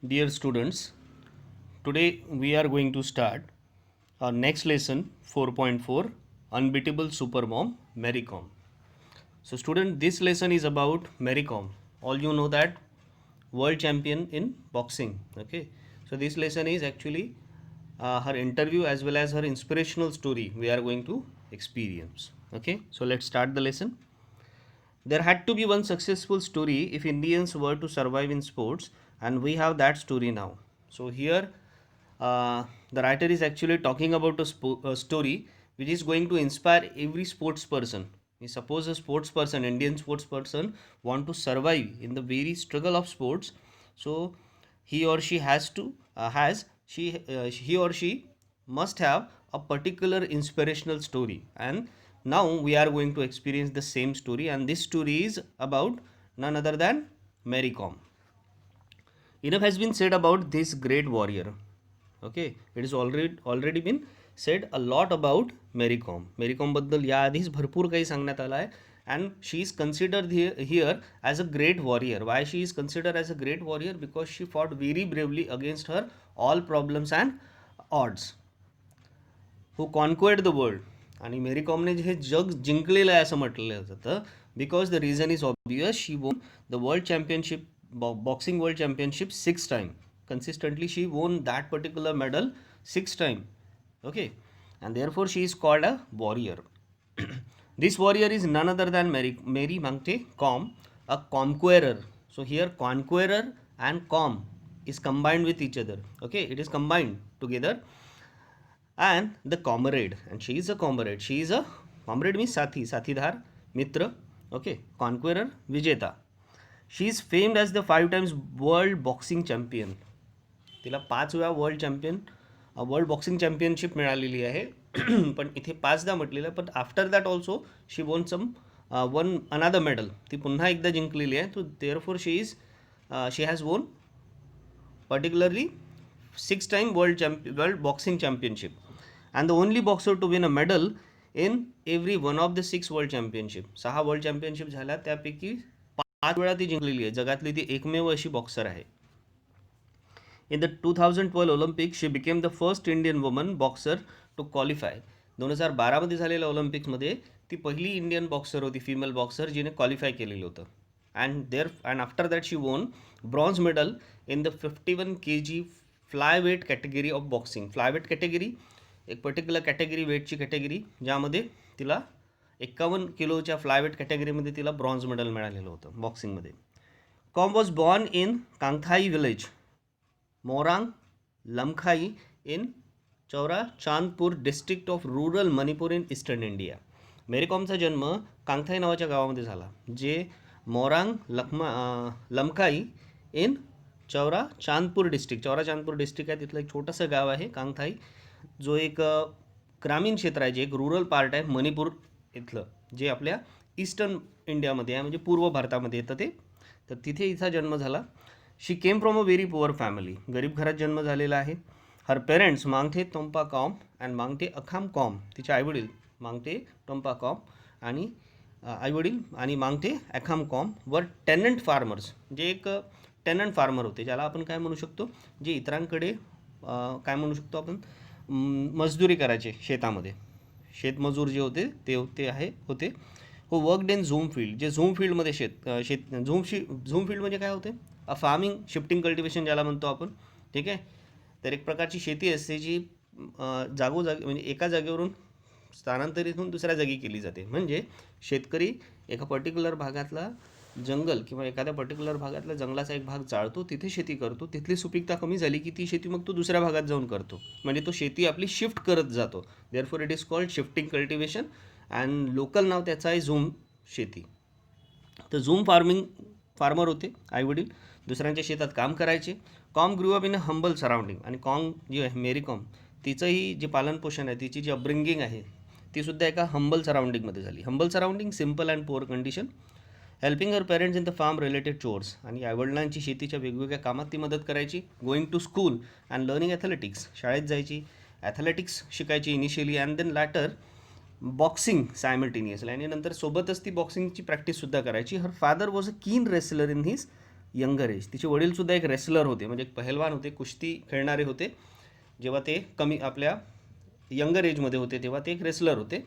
Dear students, today we are going to start our next lesson 4.4 Unbeatable Supermom Mary Kom. So, student, this lesson is about Mary Kom. All you know that world champion in boxing. Okay, so this lesson is actually her interview as well as her inspirational story we are going to experience. Okay, so let's start the lesson. There had to be one successful story if Indians were to survive in sports, and we have that story now. So here, the writer is actually talking about a story which is going to inspire every sports person. Suppose a sports person, Indian sports person, want to survive in the very struggle of sports, so he or she has to has she he or she must have a particular inspirational story, and now we are going to experience the same story, and this story is about none other than Mary Kom. Enough has been said about this great warrior. Okay, it is already been said a lot about Mary Kom. Mary Kom बद्दल याआधीच भरपूर काही सांगण्यात आलं आहे, and she is considered here as a great warrior. Why she is considered as a great warrior? Because she fought very bravely against her all problems and odds. Who conquered the world. आणि मेरी कॉमने हे जग जिंकलेलं आहे असं म्हटलं जातं, because the reason is obvious. She won the world championship, boxing world championship 6 times consistently. She won that particular medal 6 times. Okay, and therefore she is called a warrior. This warrior is none other than Mary Mangte Kom, a conqueror. So here conqueror and Kom is combined with each other. Okay, it is combined together. And the comrade, and she is a comrade. She is a comrade means sathi, sathidhar, mitra. Okay, conqueror, vijeta. She is famed as the 5 times world boxing champion. तिला 5 वेळा world boxing championship मिळालेली आहे. पण इथे 5दा म्हटलेलं आहे, पण after that also she one another medal. ती पुन्हा एकदा जिंकलेली आहे. तो देअरफॉर शी हॅज वोन particularly 6 time world boxing championship, and the only boxer to win a medal in every one of the 6 world championship. 6 world championship झाल्या, त्यापैकी 5 वेळा ती जिंकलेली आहे. जगातली ती एकमेव अशी बॉक्सर आहे. In the 2012 Olympics, she became the first Indian woman boxer to qualify. 2012 मध्ये झालेल्या ऑलिम्पिक्समध्ये ती पहिली इंडियन बॉक्सर होती, फिमेल बॉक्सर, जिने क्वालिफाय केलेलं होतं. And after that she won bronze medal in the 51 kg flyweight category of boxing. Flyweight category एक पर्टिक्युलर कॅटेगरी, वेटची कॅटेगरी, ज्यामध्ये तिला 51 किलोच्या फ्लायवेट कॅटेगरीमध्ये तिला ब्रॉन्झ मेडल मिळालेलं होतं बॉक्सिंगमध्ये. Kom was born in Kangathei village, Moirang Lamkhai in Churachandpur district of rural Manipur in eastern India. Mary कॉमचा जन्म कांगथाई नावाच्या गावामध्ये झाला, जे Moirang Lamkhai in Churachandpur district आहे, तिथलं एक छोटंसं गाव आहे कांगथाई, जो एक ग्रामीण क्षेत्र आहे, जे एक रूरल पार्ट आहे मणिपूर इथलं, जे आपल्या ईस्टर्न इंडियामध्ये आहे, म्हणजे पूर्व भारतामध्ये येतं ते. तर तिथे हिचा जन्म झाला. She came from a very poor family. गरीब घरात जन्म झालेला आहे. हर parents Mangate टोम्पा com and Mangate अखाम com. तिचे आईवडील मांगटे टोम्पा कॉम आणि आईवडील आणि मांगटे अखाम कॉम वर टेनंट फार्मर्स. जे एक टेनंट फार्मर होते, ज्याला आपण काय म्हणू शकतो, जे इतरांकडे काय म्हणू शकतो आपण, मजदुरी करायचे शेतामध्ये, शेतमजूर जे होते ते होते. हो वर्कड इन झूम फील्ड. जे झूम फील्डमध्ये झूम फील्ड म्हणजे काय होते, फार्मिंग, शिफ्टिंग कल्टिवेशन ज्याला म्हणतो आपण. ठीक आहे, तर एक प्रकारची शेती असते जी जागोजागी, म्हणजे एका जागेवरून स्थानांतरित होऊन दुसऱ्या जागी केली जाते. म्हणजे शेतकरी एका पर्टिक्युलर भागातला जंगल किंवा एखाद्या पर्टिक्युलर भागातला जंगलाचा एक भाग जाळतो, तिथे शेती करतो. तिथली सुपीकता कमी झाली की ती शेती मग तो दुसऱ्या भागात जाऊन करतो, म्हणजे तो शेती आपली शिफ्ट करत जातो. Therefore it is called shifting cultivation, and local नाव त्याचं आहे झूम शेती. तर झूम फार्मर होते आईवडील, दुसऱ्यांच्या शेतात काम करायचे. Com grew up in a humble surrounding. आणि कॉम जी आहे मेरी कॉम, तिचंही जे पालनपोषण आहे, तिची जी अपब्रिंगिंग आहे, ती सुद्धा एका हंबल सराउंडिंगमध्ये झाली. Humble surrounding, simple and poor condition. Helping her parents in the farm related chores. आणि आईवडिलांची शेतीच्या वेगवेगळ्या कामात ती मदत करायची. Going to school and learning athletics. शाळेत जायची, ॲथलेटिक्स शिकायची initially, and then later boxing simultaneously. आणि नंतर सोबतच ती बॉक्सिंगची प्रॅक्टिससुद्धा करायची. Her father was a keen wrestler in his younger age. तिचे वडीलसुद्धा एक रेसलर होते, म्हणजे एक पहलवान होते, कुस्ती खेळणारे होते. जेव्हा ते कमी आपल्या यंगर एजमध्ये होते तेव्हा ते एक रेसलर होते.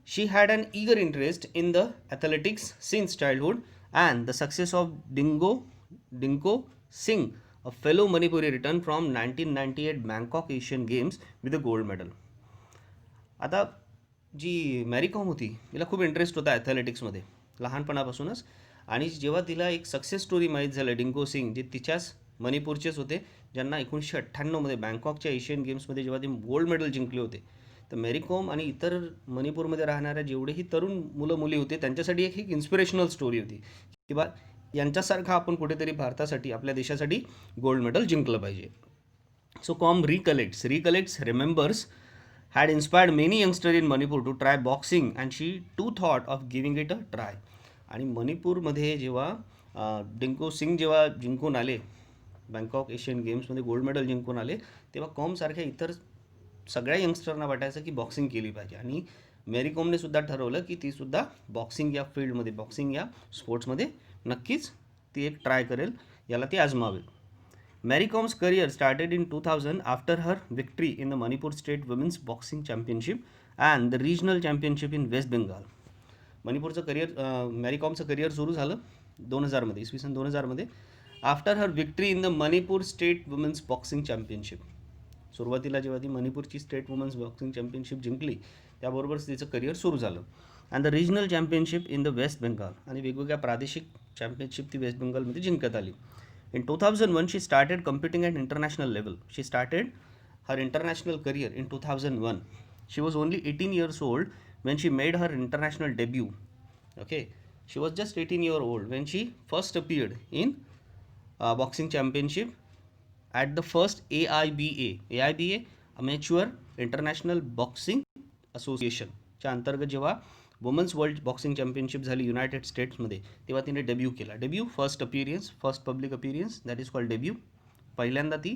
She had an eager interest in the athletics since childhood and the success of Dingko Singh, a fellow Manipuri, return from 1998 Bangkok Asian Games with a gold medal. आता जी मॅरी कॉम होती तिला खूप इंटरेस्ट होता ॲथलेटिक्समध्ये लहानपणापासूनच, आणि जेव्हा तिला एक सक्सेस स्टोरी माहीत झालं, डिंको सिंग जे तिच्याच मणिपूरचेच होते, ज्यांना 1998मध्ये बँकॉकच्या एशियन गेम्समध्ये जेव्हा ते गोल्ड मेडल जिंकले होते, तर मॅरी कॉम आणि इतर मणिपूरमध्ये राहणाऱ्या जेवढेही तरुण मुलं मुली होते त्यांच्यासाठी एक इन्स्पिरेशनल स्टोरी होती की बा यांच्यासारखं आपण कुठेतरी भारतासाठी, आपल्या देशासाठी गोल्ड मेडल जिंकलं पाहिजे. So Com recollects, remembers, had inspired many youngsters in Manipur to try boxing, and she too thought of giving it a try. आणि मणिपूरमध्ये जेव्हा डिंको सिंग जेव्हा जिंकून आले, बँकॉक एशियन गेम्समध्ये गोल्ड मेडल जिंकून आले, तेव्हा कॉमसारख्या इतर सगळ्या यंगस्टरना वाटायचं की बॉक्सिंग केली पाहिजे. आणि मेरी कॉमने सुद्धा ठरवलं की ती सुद्धा बॉक्सिंग या फील्डमध्ये, बॉक्सिंग या स्पोर्ट्समध्ये नक्कीच ती एक ट्राय करेल, याला ती आजमावेल. Mary Com's career started in 2000 after her victory in the Manipur State Women's Boxing Championship and the Regional Championship in West Bengal. मणिपूरचं करिअर, मॅरी कॉमचं करिअर सुरू झालं 2000मध्ये, इसवी सन 2000मध्ये, after her victory in the Manipur state women's boxing championship. सुरुवातीला जेव्हा ती मणिपूरची स्टेट वुमेन्स बॉक्सिंग चॅम्पियनशिप जिंकली त्याबरोबरच तिचं करिअर सुरू झालं. And the regional championship in the West Bengal, आणि वेगवेगळ्या प्रादेशिक चॅम्पियनशिप ती वेस्ट बेंगालमध्ये जिंकत आली. In 2001, she started competing at international level. She started her international career in 2001. She was only 18 years old when she made her international debut. Okay, she was just 18 years old when she first appeared in boxing championship at the first AIBA Amateur International Boxing Association च्या अंतर्गत जेव्हा women's world boxing championship झाली united स्टेट्समध्ये, तेव्हा तिने debut केला. Debut, first appearance, first public appearance, that is called debut. पहिल्यांदा ती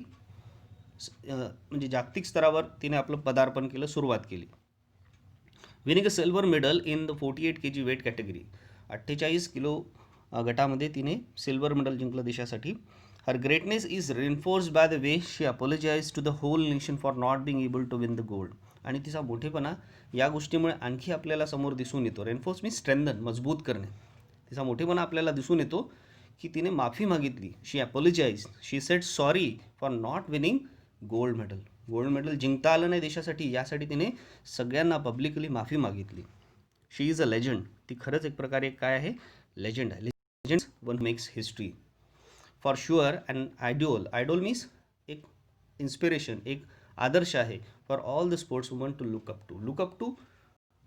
म्हणजे जागतिक स्तरावर तिने आपलं पदार्पण केलं, सुरुवात केली. Winning a silver medal in the 48 kg weight category. 48 kilo गटामध्ये तिने सिल्वर मेडल जिंकलं देशासाठी. Her greatness is reinforced by the way she apologise to the whole nation for not being able to win the gold. आणि तिचा मोठेपणा या गोष्टीमुळे आणखी आपल्याला समोर दिसून येतो. रेन्फोर्स मीन्स स्ट्रेंथन, मजबूत करणे. तिचा मोठेपणा आपल्याला दिसून येतो की तिने माफी मागितली. She apologise, she said sorry for not winning gold medal. Gold medal जिंकता आलं नाही देशासाठी, यासाठी तिने सगळ्यांना पब्लिकली माफी मागितली. She is a legend. ती खरंच एक प्रकारे काय आहे, लेजंड आहे. Legend one makes history for sure. And idol means एक इन्स्पिरेशन, एक आदर्श आहे for all the sports woman to look up to.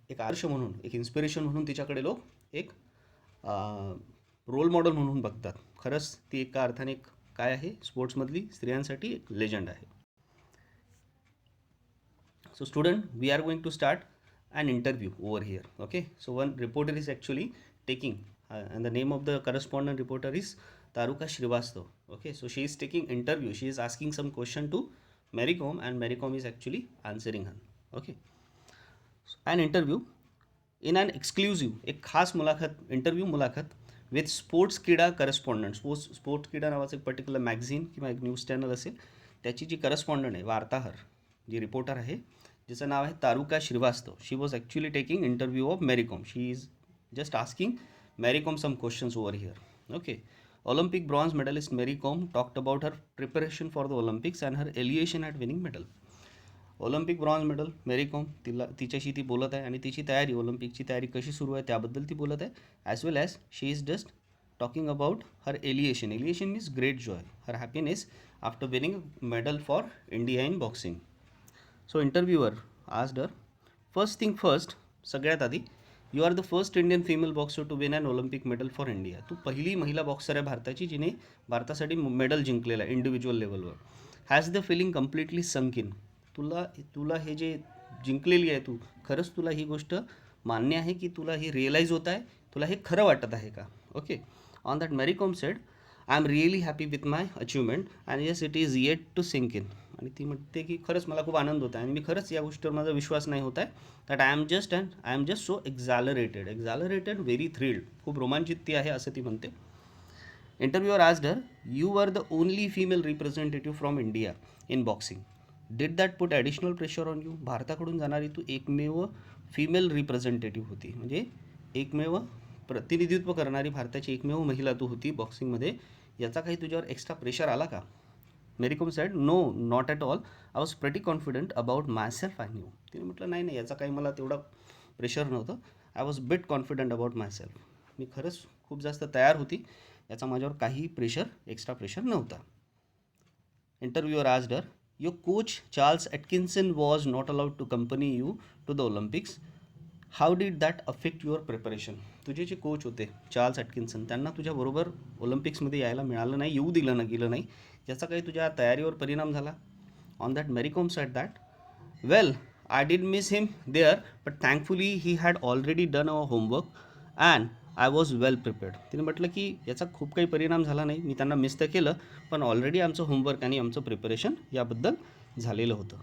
एक आदर्श म्हणून, एक इन्स्पिरेशन म्हणून तिच्याकडे लोक एक रोल मॉडेल म्हणून बघतात. खरंच ती एका अर्थाने एक काय आहे, स्पोर्ट्समधली स्त्रियांसाठी एक लेजंड आहे. So student, we are going to start an interview over here. Okay, so one reporter is actually taking and the name of the correspondent reporter is Taruka Shrivastava. Okay, so she is taking interview, she is asking some question to Mary Com and Mary Com is actually answering her. Okay, so an interview in an exclusive, एक खास मुलाखत, interview मुलाखत with sports क्रीडा correspondent. Sports क्रीडा नावाचं एक particular magazine किंवा एक न्यूज चॅनल असेल, त्याची जी करस्पॉन्डंट आहे, वार्ताहर, जी रिपोर्टर आहे, जिचं नाव आहे Taruka Srivastava. She was actually taking interview of Mary Kom. She is just asking Mary Kom some questions over here. Okay, Olympic bronze medalist Mary Kom talked about her preparation for the Olympics and her elation at winning medal. Olympic bronze medal Mary Kom, तिच्याशी ती बोलत आहे आणि तिची तयारी, ऑलिम्पिकची तयारी कशी सुरू आहे त्याबद्दल ती बोलत आहे. As well as she is just talking about her elation. Elation means great joy, her happiness after winning medal for India in boxing. So interviewer asked her, first thing first, सगळ्यात आधी, you are the first Indian female boxer to win an Olympic medal for India. तू पहिली महिला boxer आहे भारताची जिने भारतासाठी medal जिंकलेलं आहे इंडिव्हिज्युअल लेवलवर. हॅज द फिलिंग कम्प्लिटली संक इन. तुला हे जे जिंकलेली आहे, तू खरंच तुला ही गोष्ट मान्य आहे की तुला हे रिअलाईज होत आहे, तुला हे खरं वाटत आहे का? Okay, on that Mary Kom said, I am really happy with my achievement and yes it is yet to sink in. आणि ती म्हणते की खरंच मला खूप आनंद होत आहे आणि मी खरंच या गोष्टीवर माझा विश्वास नाही होत आहे. That I am just so exhilarated, very thrilled. खूप रोमांचित ती आहे असं ती म्हणते. Interviewer asked her, "You were the only female representative from India in boxing. Did that put additional pressure on you?" भारताकडून जाणारी तू एकमेव फिमेल रिप्रेझेंटेटिव्ह होती, म्हणजे एकमेव प्रतिनिधित्व करणारी भारताची एकमेव महिला तू होती बॉक्सिंगमध्ये. याचा काही तुझ्यावर एक्स्ट्रा प्रेशर आला का? Mary Kom said, "no, not at all. I was pretty confident about myself I knew." तिने म्हटलं, नाही नाही, याचा काही मला तेवढा प्रेशर नव्हतं. I was bit confident about myself. मी खरंच खूप जास्त तयार होती. याचा माझ्यावर काही प्रेशर, एक्स्ट्रा प्रेशर नव्हता. इंटरव्ह्यूअर asked her, "Your coach Charles Atkinson was not allowed to accompany you to the Olympics. How did that affect your preparation?" तुझे जे कोच होते चार्ल्स ॲटकिन्सन, त्यांना तुझ्याबरोबर ओलंपिक्समध्ये यायला मिळालं नाही, येऊ दिलं गेलं नाही, याचा काही तुझ्या तयारीवर परिणाम झाला? On that Mary Kom said that, "well, I did miss him there, but thankfully he had already done our homework and I was well prepared." तिने म्हटलं की याचा खूप काही परिणाम झाला नाही, मी त्यांना मिस तर केलं, पण ऑलरेडी आमचं होमवर्क आणि आमचं प्रिपरेशन याबद्दल झालेलं होतं.